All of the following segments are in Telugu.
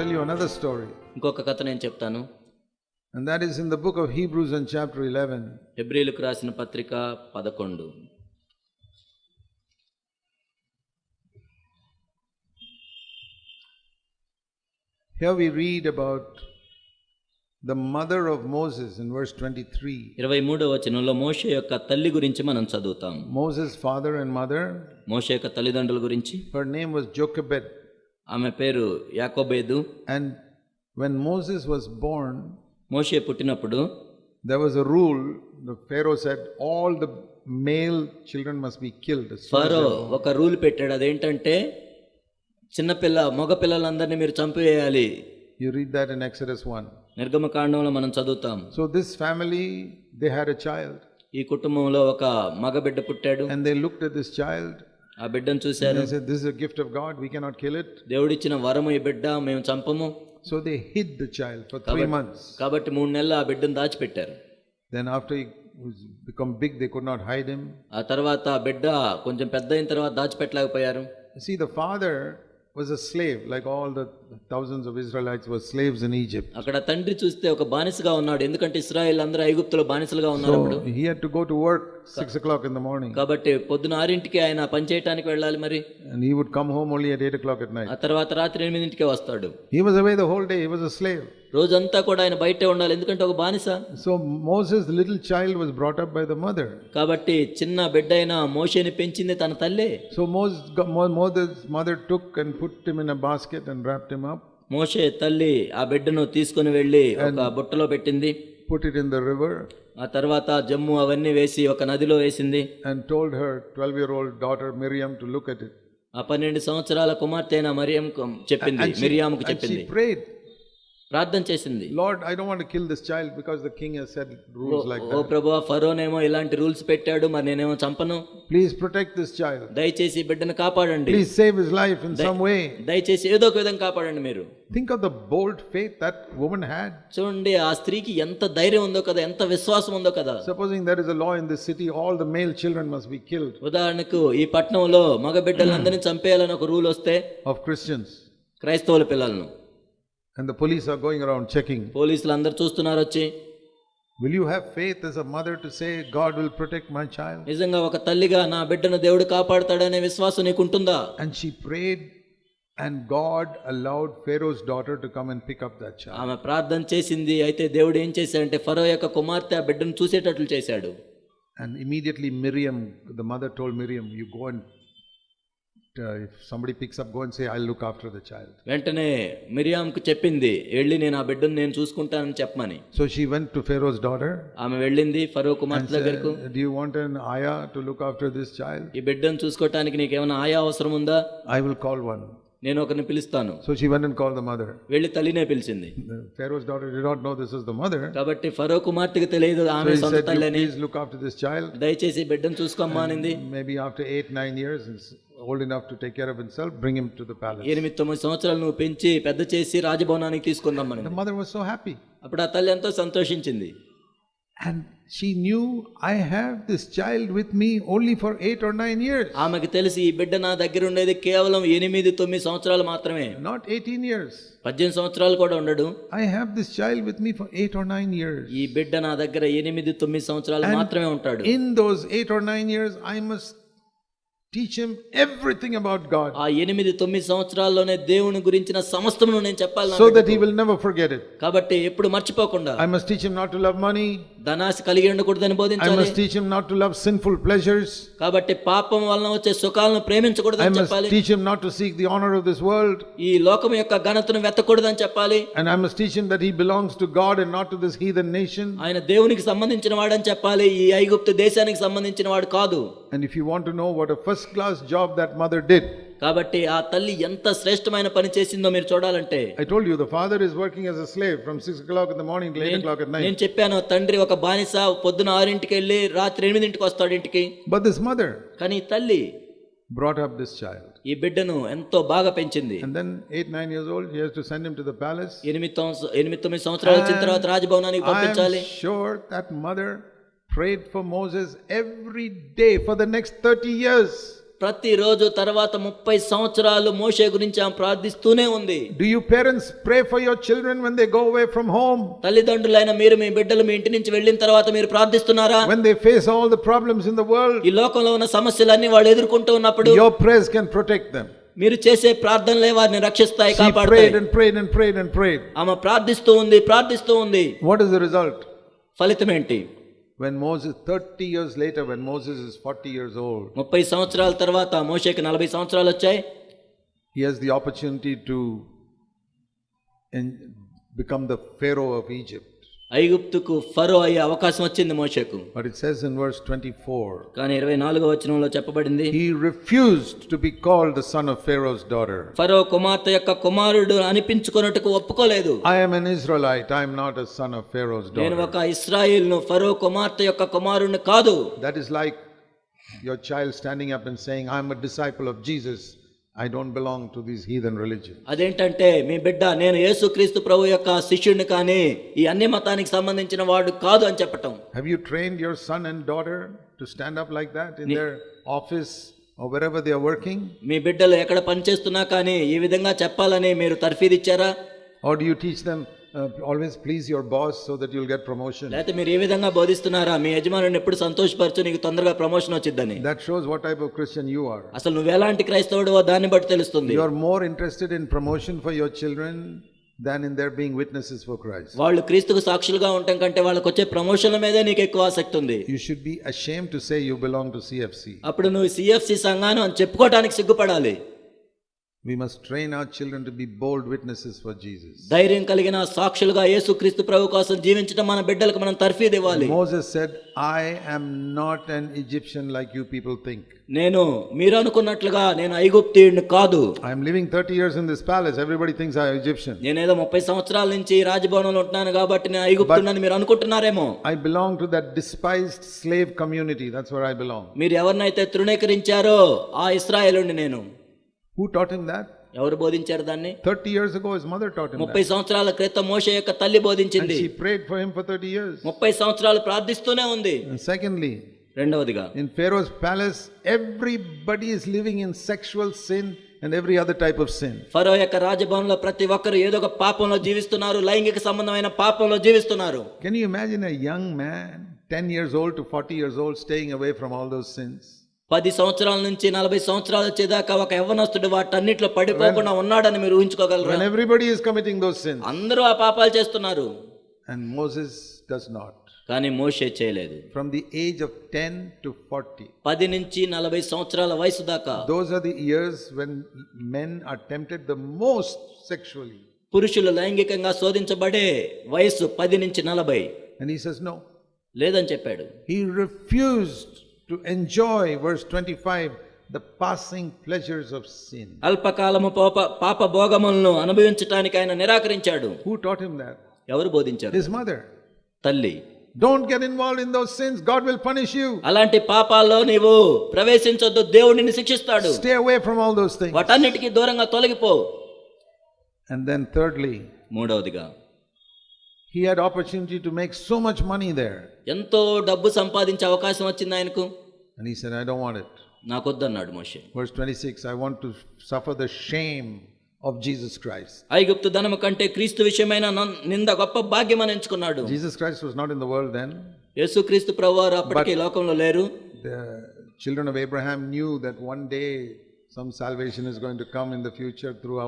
tell you another story. ఇంకొక కథ నేను చెప్తాను. And that is in the book of Hebrews in chapter 11. హెబ్రీయులకు రాసిన పత్రిక 11. Here we read about the mother of Moses in verse 23. 23వ వచనంలో మోషే యొక్క తల్లి గురించి మనం చదువుతాం. Moses' father and mother. మోషే యొక్క తల్లిదండ్రుల గురించి. Her name was Jochebed. ఆమె పేరు యాకోబేదు. And when Moses was born, మోషే పుట్టినప్పుడు there was a rule. The Pharaoh said all the male children must be killed. ఫరో ఒక రూల్ పెట్టాడు. అదేంటంటే చిన్నపిల్ల మగ పిల్లలందరినీ మీరు చంపివేయాలి. You read that in Exodus 1. నిర్గమకాండంలో మనం చదువుతాం. So this family, they had a child. ఈ కుటుంబంలో ఒక మగ బిడ్డ పుట్టాడు. And they looked at this child. ఆ బిడ్డను చూశారు. They said, this is a gift of God, we cannot kill it. దేవుడిచ్చిన వరము ఈ బిడ్డ, మేము చంపము. So they hid the child for 3 months. కాబట్టి 3 నెలలు ఆ బిడ్డను దాచిపెట్టారు. Then after he become big, they could not hide him. ఆ తర్వాత ఆ బిడ్డ కొంచెం పెద్ద అయిన తర్వాత దాచిపెట్టలేకపోయారు. See, the father was a slave, like all the thousands of Israelites were slaves in Egypt. అక్కడ తండ్రి చూస్తే ఒక బానిసగా ఉన్నాడు. ఎందుకంటే ఇశ్రాయేల్ అందరూ ఐగుప్తులో బానిసలుగా ఉన్నారు. అప్పుడు he had to go to work 6 o'clock in the morning. కాబట్టి పొద్దున 6ంటికి ఆయన పని చేయడానికి వెళ్ళాలి మరి. And he would come home only at 8 o'clock at night. ఆ తర్వాత రాత్రి 8ంటికే వస్తాడు. He was away the whole day. He was a slave. రోజంతా కూడా ఆయన బయటే ఉండాలి, ఎందుకంటే ఒక బానిస. So Moses, the little child, was brought up by the mother. కాబట్టి చిన్న బిడ్డ అయిన మోషేని పెంచింది తన తల్లే. So Moses' mother took and put him in a basket and wrapped him up. మోషే తల్లి ఆ బిడ్డను తీసుకొని వెళ్ళి ఒక బుట్టలో పెట్టింది. Put it in the river. ఆ తర్వాత జమ్ము అవన్నీ వేసి ఒక నదిలో వేసింది. And told her 12-year-old daughter Miriam to look at it. ఆ 12 సంవత్సరాల కుమార్తె అయిన మిరియాముకు చెప్పింది. She prayed. ప్రార్థన చేసింది. Lord, I don't want to kill this child because the king has said rules like that. ఓ ప్రభువా, ఫరోనేమో ఇలాంటి రూల్స్ పెట్టాడు, మరి నేనేమో చంపను. Please protect this child. దయచేసి బిడ్డను కాపాడండి. Please save his life in some way. దయచేసి ఏదో ఒక విధంగా కాపాడండి మీరు. Think of the bold faith that woman had. చూడండి ఆ స్త్రీకి ఎంత ధైర్యం ఉందో కదా, ఎంత విశ్వాసం ఉందో కదా. Supposing there is a law in this city, all the male children must be killed. ఉదాహరణకు ఈ పట్టణంలో మగ బిడ్డలందరినీ చంపేయాలని ఒక రూల్ వస్తే, of Christians, క్రైస్తవుల పిల్లలను, and the police are going around checking. పోలీసులు అందరూ చూస్తున్నారు వచ్చి. Will you have faith as a mother to say God will protect my child? నిజంగా ఒక తల్లిగా నా బిడ్డను దేవుడు కాపాడతాడనే విశ్వాసం నీకు ఉంటుందా? And she prayed, and God allowed Pharaoh's daughter to come and pick up that child. ఆమె ప్రార్థన చేసింది. అయితే దేవుడు ఏం చేశాడంటే ఫరో యొక్క కుమార్తె ఆ బిడ్డను చూసేటట్లు చేశాడు. And immediately Miriam, the mother told Miriam, you go and if somebody picks up, go and say I'll look after the child. వెంటనే మిరియాముకు చెప్పింది, వెళ్ళి నేను ఆ బిడ్డను నేను చూసుకుంటానని చెప్పమని. So she went to Pharaoh's daughter. ఆమె వెళ్ళింది ఫరో కుమార్తె దగ్గరకు. Do you want an ayah to look after this child? ఈ బిడ్డను చూసుకోవడానికి నీకేమైనా ఆయా అవసరం ఉందా? I will call one. నేను ఒకరిని పిలుస్తాను. So she went and called the mother. వెళ్ళి తల్లినే పిలిచింది. Pharaoh's daughter did not know this is the mother. కాబట్టి ఫరో కుమార్తెకు తెలియదు ఆమె సొంత తల్లిని. Please look after this child. దయచేసి బిడ్డను చూసుకోమ్మా అనింది. Maybe after 8-9 years is old enough to take care of himself, bring him to the palace. 8-9 సంవత్సరాలు నువ్వు పెంచి పెద్ద చేసి రాజభవనానికి తీసుకుందామని. The mother was so happy. అప్పుడు ఆ తల్లి ఎంతో సంతోషించింది. And she knew, I have this child with me only for 8 or 9 years. ఆమెకు తెలిసి ఈ బిడ్డ నా దగ్గర ఉండేది కేవలం 8-9 సంవత్సరాలు మాత్రమే. Not 18 years. 18 సంవత్సరాలు కూడా ఉండడు. I have this child with me for 8 or 9 years. ఈ బిడ్డ నా దగ్గర 8-9 సంవత్సరాలు మాత్రమే ఉంటాడు. In those 8 or 9 years, I must teach him everything about God. ఆ 8-9 సంవత్సరాల్లోనే దేవుని గురించిన సమస్తమును నేను చెప్పాలి, so that he will never forget it. కాబట్టి ఎప్పుడు మర్చిపోకుండా. I must teach him not to love money. ధనాశ కలిగి ఉండకూడదని బోధించాలి. I must teach him not to love sinful pleasures. కాబట్టి పాపం వలన వచ్చే సుఖాలను ప్రేమించకూడదని చెప్పాలి. I must teach him not to seek the honor of this world. ఈ లోకం యొక్క ఘనతను వెతకూడదని చెప్పాలి. And I must teach him that he belongs to God and not to this heathen nation. ఆయన దేవునికి సంబంధించిన వాడని చెప్పాలి, ఈ ఐగుప్తు దేశానికి సంబంధించిన వాడు కాదు. And if you want to know what a first class job that mother did, కాబట్టి ఆ తల్లి ఎంత శ్రేష్టమైన పని చేసిందో మీరు చూడాలంటే, I told you the father is working as a slave from 6 o'clock in the morning till 8 o'clock at night. నేను చెప్పాను, తండ్రి ఒక బానిస, పొద్దున 6ంటికి వెళ్ళి రాత్రి 8ంటికి వస్తాడు ఇంటికి. But this mother, కానీ తల్లి brought up this child. ఈ బిడ్డను ఎంతో బాగా పెంచింది. And then 8-9 years old, he has to send him to the palace. 8-9 సంవత్సరాలు వచ్చిన తర్వాత రాజభవనానికి పంపించాలి. I am sure that mother prayed for Moses every day for the next 30 years. ప్రతిరోజు తర్వాత 30 సంవత్సరాలు మోషే గురించి ఆమె ప్రార్థిస్తూనే ఉంది. Do you parents pray for your children when they go away from home? తల్లిదండ్రులైన మీరు మీ బిడ్డలు మీ ఇంటి నుంచి వెళ్ళిన తర్వాత మీరు ప్రార్థిస్తున్నారా? When they face all the problems in the world, ఈ లోకంలో ఉన్న సమస్యలన్నీ వాళ్ళు ఎదుర్కొంటూ ఉన్నప్పుడు your prayers can protect them. మీరు చేసే ప్రార్థనలే వారిని రక్షిస్తాయి, She కాపాడతాయి. prayed and prayed and prayed and prayed. ఆమె ప్రార్థిస్తూ ఉంది. What is the result? ఫలితం ఏంటి? When Moses, 30 years later, when Moses is 40 years old, 30 సంవత్సరాల తర్వాత మోషేకి 40 సంవత్సరాలు వచ్చాయి. he has the opportunity to become the Pharaoh of Egypt. ఐగుప్తుకు ఫరో అయ్యే అవకాశం వచ్చింది మోషేకు. But it says in verse 24, కానీ 24వ వచనంలో చెప్పబడింది, he refused to be called the son of Pharaoh's daughter. ఫరో కుమార్తె యొక్క కుమారుడు అనిపించుకొనుటకు ఒప్పుకోలేదు. I am an Israelite, I am not a son of Pharaoh's నేను daughter. ఒక ఇశ్రాయేలును, ఫరో కుమార్తె యొక్క కుమారుడిని కాదు. That is like your child standing up and saying, I am a disciple of Jesus, I don't belong to these heathen religions. అదేంటంటే మీ బిడ్డ నేను యేసుక్రీస్తు ప్రభు యొక్క శిష్యుడిని కానీ ఈ అన్ని మతానికి సంబంధించిన వాడు కాదు అని చెప్పటం. Have you trained your son and daughter to stand up like that in their office or wherever they are working? మీ బిడ్డలు ఎక్కడ పనిచేస్తున్నా కానీ ఈ విధంగా చెప్పాలని మీరు తర్ఫీదు ఇచ్చారా? Or do you teach them always please your boss so that you'll get promotion? లేకపోతే మీరు ఏ విధంగా బోధిస్తున్నారా? మీ యజమానుని ఎప్పుడు సంతోషపరచు, నీకు తొందరగా promotion వచ్చిద్దని. That shows what type of Christian you are. అసలు నువ్వు ఎలాంటి క్రైస్తవుడివో దాన్ని బట్టి తెలుస్తుంది. You are more interested in promotion for your children than in their being witnesses for Christ. వాళ్ళు క్రీస్తుకు సాక్షులుగా ఉండటం కంటే వాళ్ళకి వచ్చే ప్రమోషన్ల మీదే నీకు ఎక్కువ ఆసక్తి ఉంది. You should be ashamed to say you belong to CFC. అప్పుడు నువ్వు సిఎఫ్సి సంఘాను అని చెప్పుకోవడానికి సిగ్గుపడాలి. We must train our children to be bold witnesses for Jesus. ధైర్యం కలిగిన సాక్షులుగా యేసుక్రీస్తు ప్రభు కోసం జీవించడం మన బిడ్డలకు మనం తర్ఫీదు ఇవ్వాలి. Moses said, I am not an Egyptian like you people think. నేను మీరు అనుకున్నట్లుగా నేను ఐగుప్తీయుడిని కాదు. I am living 30 years in this palace. Everybody thinks I am Egyptian. నేనేదో 30 సంవత్సరాల నుంచి రాజభవనంలో ఉంటున్నాను కాబట్టి నేను ఐగుప్తుడిని మీరు అనుకుంటున్నారేమో. I belong to that despised slave community. That's where I belong. మీరు ఎవరినైతే తృణీకరించారో ఆ ఇశ్రాయేలుని నేను. Who taught him that? ఎవరు బోధించారు దాన్ని? 30 years ago his mother taught him 30 సంవత్సరాల క్రితం మోషే యొక్క తల్లి that. And బోధించింది. she prayed for him for 30 years. 30 సంవత్సరాలు ప్రార్థిస్తూనే ఉంది. And secondly, రెండవదిగా in Pharaoh's palace, everybody is living in sexual sin and every other type of sin. ఫరో యొక్క రాజభవనంలో ప్రతి ఒక్కరు ఏదో ఒక పాపంలో జీవిస్తున్నారు, లైంగిక సంబంధమైన పాపంలో జీవిస్తున్నారు. Can you imagine a young man, 10 years old to 40 years old, staying away from all those sins? 10 సంవత్సరాల నుంచి 40 సంవత్సరాలు వచ్చేదాకా ఒక యవ్వనస్తుడు వాటన్నిటిలో పడిపోకుండా ఉన్నాడని మీరు ఊహించుకోగలరా? When everybody is committing those sins. అందరూ ఆ పాపాలు చేస్తున్నారు. And Moses does not. కానీ మోషే చేయలేదు. From the age of 10 to 40. 10 నుంచి 40 సంవత్సరాల వయసు దాకా. Those are the years when men are tempted the most sexually. పురుషులు లైంగికంగా శోధించబడే వయసు 10 నుంచి 40. And he says no. లేదని చెప్పాడు. He refused to enjoy, verse 25, the passing pleasures of sin. అల్పకాలము పాప భోగములను అనుభవించడానికి ఆయన నిరాకరించాడు. Who taught him that? ఎవరు బోధించారు? His mother. తల్లి. Don't get involved in those sins. God will punish you. అలాంటి పాపాల్లో నీవు ప్రవేశించొద్దు, దేవుడు నిన్ను శిక్షిస్తాడు. Stay away from all those things. వాటన్నిటికీ దూరంగా తొలగిపో. And then thirdly, మూడవదిగా he had opportunity to make so much money there. ఎంతో డబ్బు సంపాదించే అవకాశం వచ్చింది ఆయనకు. And he said, I don't want it. నాకొద్దన్నాడు Moshe. Verse 26, I want to suffer the shame of Jesus Christ. ఐగుప్తు ధనము కంటే క్రీస్తు విషయమైన నింద గొప్ప భాగ్యం అని ఎంచుకున్నాడు. Jesus Christ was not in the world then. యేసుక్రీస్తు ప్రభువారు అప్పటికే లోకంలో లేరు. The children of Abraham knew that one day some salvation is going to come in the future through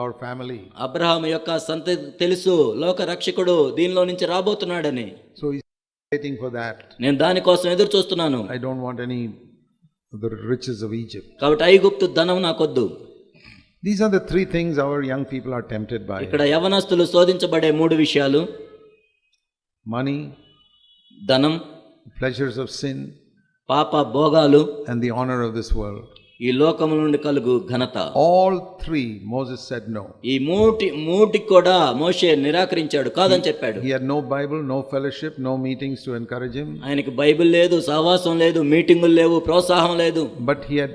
our family. Abraham యొక్క సంతతి తెలుసు, లోక రక్షకుడు దీనిలో నుంచి రాబోతున్నాడని. So he's waiting for that. నేను దానికోసం ఎదురు చూస్తున్నాను. I don't want any of the riches of Egypt. కాబట్టి ఐగుప్తు ధనం నాకొద్దు. These are the three things our young people are tempted by. ఇక్కడ యవనస్తులు శోధించబడే 3 విషయాలు: money, ధనం, pleasures of sin, పాప భోగాలు, and the honor of this world. ఈ లోకము నుండి కలుగు ఘనత. All three Moses said no. ఈ మూటి కూడా మోషే నిరాకరించాడు, కాదని చెప్పాడు. He had no Bible, no fellowship, no meetings to encourage him. ఆయనకి బైబిల్ లేదు, సహవాసం లేదు, మీటింగులు లేవు, ప్రోత్సాహం లేదు. But he had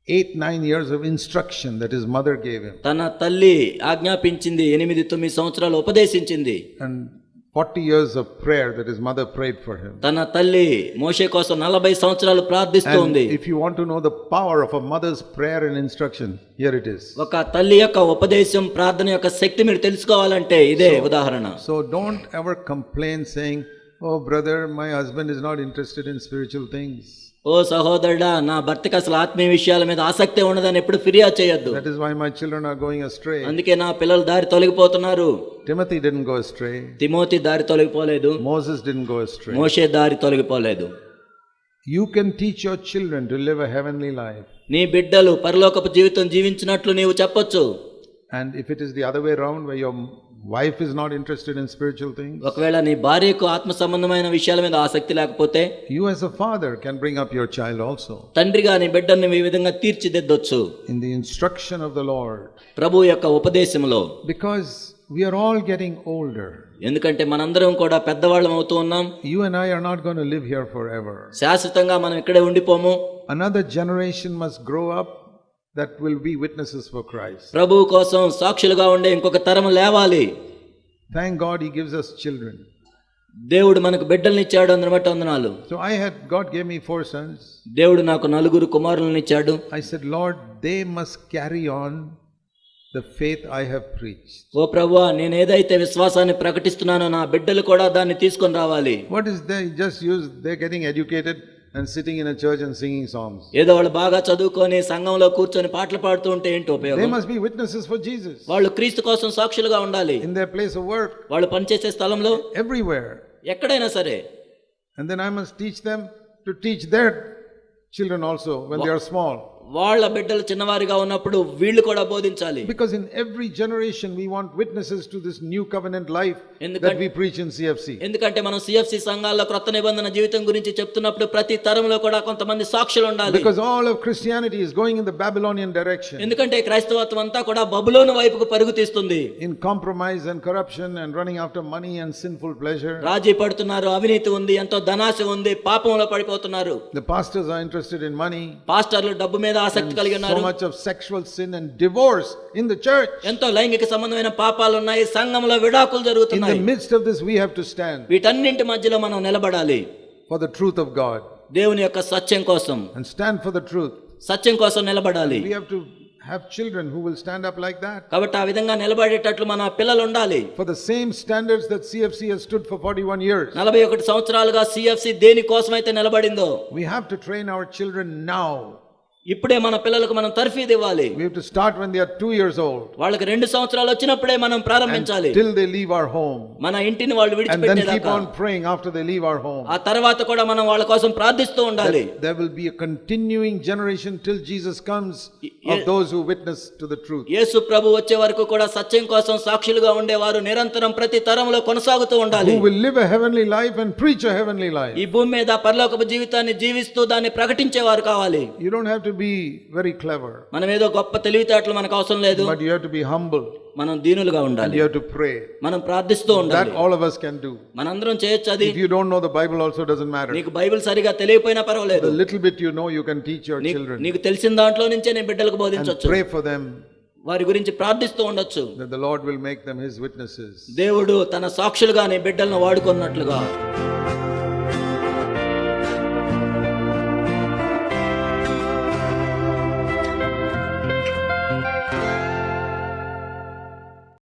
8-9 years of instruction that his mother gave him. తన తల్లి ఆజ్ఞాపించింది, 8-9 సంవత్సరాలు ఉపదేశించింది. And 40 years of prayer that his mother prayed for him. తన తల్లి మోషే కోసం 40 సంవత్సరాలు ప్రార్థిస్తోంది. And if you want to know the power of a mother's prayer and instruction, here it is. ఒక తల్లి యొక్క ఉపదేశం ప్రార్థన యొక్క శక్తి మీరు తెలుసుకోవాలంటే ఇదే ఉదాహరణ. So don't ever complain saying, "Oh brother, my husband is not interested in spiritual things." ఓ సహోదరుడా, నా భర్తకి అసలు ఆత్మీయ విషయాల మీద ఆసక్తి ఉండదని ఎప్పుడు ఫిర్యాదు చేయొద్దు. That is why my children are going astray. అందుకే నా పిల్లలు దారి తొలగిపోతున్నారు. Timothy didn't go astray. Timothy దారి తొలగిపోలేదు. Moses didn't go astray. మోషే దారి తొలగిపోలేదు. You can teach your children to live a heavenly life. నీ బిడ్డలు పరలోకపు జీవితం జీవించినట్లు నీవు చెప్పొచ్చు. And if it is the other way around, where your wife is not interested in spiritual things, ఒకవేళ నీ భార్యకు ఆత్మ సంబంధమైన విషయాల మీద ఆసక్తి లేకపోతే you as a father can bring up your child also తండ్రిగా నీ బిడ్డని ఈ విధంగా తీర్చిదిద్దొచ్చు in the instruction of the Lord. ప్రభు యొక్క ఉపదేశంలో. Because we are all getting older. ఎందుకంటే మనందరం కూడా పెద్దవాళ్ళం అవుతూ ఉన్నాం. You and I are not going to live here forever. శాశ్వతంగా మనం ఇక్కడే ఉండిపోము. Another generation must grow up that will be witnesses for Christ. ప్రభువు కోసం సాక్షులుగా ఉండే ఇంకొక తరం లేవాలి. Thank God he gives us children. దేవుడు మనకు బిడ్డల్ని ఇచ్చాడు, అందుని బట్టి వందనాలు. So God gave me 4 sons. దేవుడు నాకు 4 కుమారులను ఇచ్చాడు. I said, Lord, they must carry on the faith I have preached. ఓ ప్రభువా, నేను ఏదైతే విశ్వాసాన్ని ప్రకటిస్తున్నానో నా బిడ్డలు కూడా దాన్ని తీసుకొని రావాలి. What is they just use? They're getting educated and sitting in a church and singing songs. ఏదో వాళ్ళు బాగా చదువుకొని సంఘంలో కూర్చొని పాటలు పాడుతూ ఉంటే ఏంటి ఉపయోగం? They must be witnesses for Jesus. వాళ్ళు క్రీస్తు కోసం సాక్షులుగా ఉండాలి. In their place of work, వాళ్ళు పనిచేసే స్థలంలో, everywhere. ఎక్కడైనా సరే. And then I must teach them to teach their children also when they are small. వాళ్ళ బిడ్డలు చిన్నవారిగా ఉన్నప్పుడు వీళ్ళు కూడా బోధించాలి. Because in every generation we want witnesses to this new covenant life that we preach in CFC. ఎందుకంటే మనం CFC సంఘాల్లో క్రొత్త నిబంధన జీవితం గురించి చెప్తున్నప్పుడు ప్రతి తరంలో కూడా కొంతమంది సాక్షులు ఉండాలి. Because all of Christianity is going in the Babylonian direction. ఎందుకంటే క్రైస్తవత్వం అంతా కూడా బబులోను వైపుకు పరుగు తీస్తుంది. In compromise and corruption and running after money and sinful pleasure. రాజీ పడుతున్నారు, అవినీతి ఉంది, ఎంతో ధనాశ ఉంది, పాపంలో పడిపోతున్నారు. The pastors are interested in money. పాస్టర్లు డబ్బు మీద ఆసక్తి కలిగి ఉన్నారు. So much of sexual sin and divorce in the church. ఎంతో లైంగిక సంబంధమైన పాపాలు ఉన్నాయి, సంఘంలో విడాకులు జరుగుతున్నాయి. In the midst of this we have to stand. వీటన్నింటి మధ్యలో మనం నిలబడాలి. For the truth of God. దేవుని యొక్క సత్యం కోసం. And stand for the truth. సత్యం కోసం నిలబడాలి. We have to have children who will stand up like that. కాబట్టి ఆ విధంగా నిలబడేటట్లు మన పిల్లలు ఉండాలి. For the same standards that CFC has stood for 41 years. 41 సంవత్సరాలుగా CFC దేని కోసమైతే నిలబడిందో, we have to train our children now. ఇప్పుడే మన పిల్లలకు మనం తర్ఫీదు ఇవ్వాలి. We have to start when they are 2 years old. వాళ్ళకి 2 సంవత్సరాలు వచ్చినప్పుడే మనం ప్రారంభించాలి. Till they leave our home. మన ఇంటిని వాళ్ళు విడిచిపెట్టేదాకా. And then keep on praying after they leave our home. ఆ తర్వాత కూడా మనం వాళ్ళ కోసం ప్రార్థిస్తూ ఉండాలి. There will be a continuing generation till Jesus comes of those who witness to the truth. యేసు ప్రభు వచ్చే వరకు కూడా సత్యం కోసం సాక్షులుగా ఉండేవారు నిరంతరం ప్రతి తరంలో కొనసాగుతూ ఉండాలి. Who will live a heavenly life and preach a heavenly life. ఈ భూమి మీద పరలోకపు జీవితాన్ని జీవిస్తూ దాన్ని ప్రకటించేవారు కావాలి. You don't have to be very clever. మనం ఏదో గొప్ప తెలివితేటలు మనకు అవసరం లేదు. But you have to be humble. మనం దీనులుగా ఉండాలి. And you have to pray. మనం ప్రార్థిస్తూ ఉండాలి. That all of us can do. మనందరం చేయొచ్చు అది. If you don't know the Bible also doesn't matter. నీకు బైబిల్ సరిగా తెలియకపోయినా పర్వాలేదు. The little bit you know you can teach your children. నీకు తెలిసిన దాంట్లో నుంచే నీ బిడ్డలకు బోధించొచ్చు. And pray for them. వారి గురించి ప్రార్థిస్తూ ఉండొచ్చు. That the Lord will make them his witnesses. దేవుడు తన సాక్షులుగా నీ బిడ్డలను వాడుకున్నట్లుగా.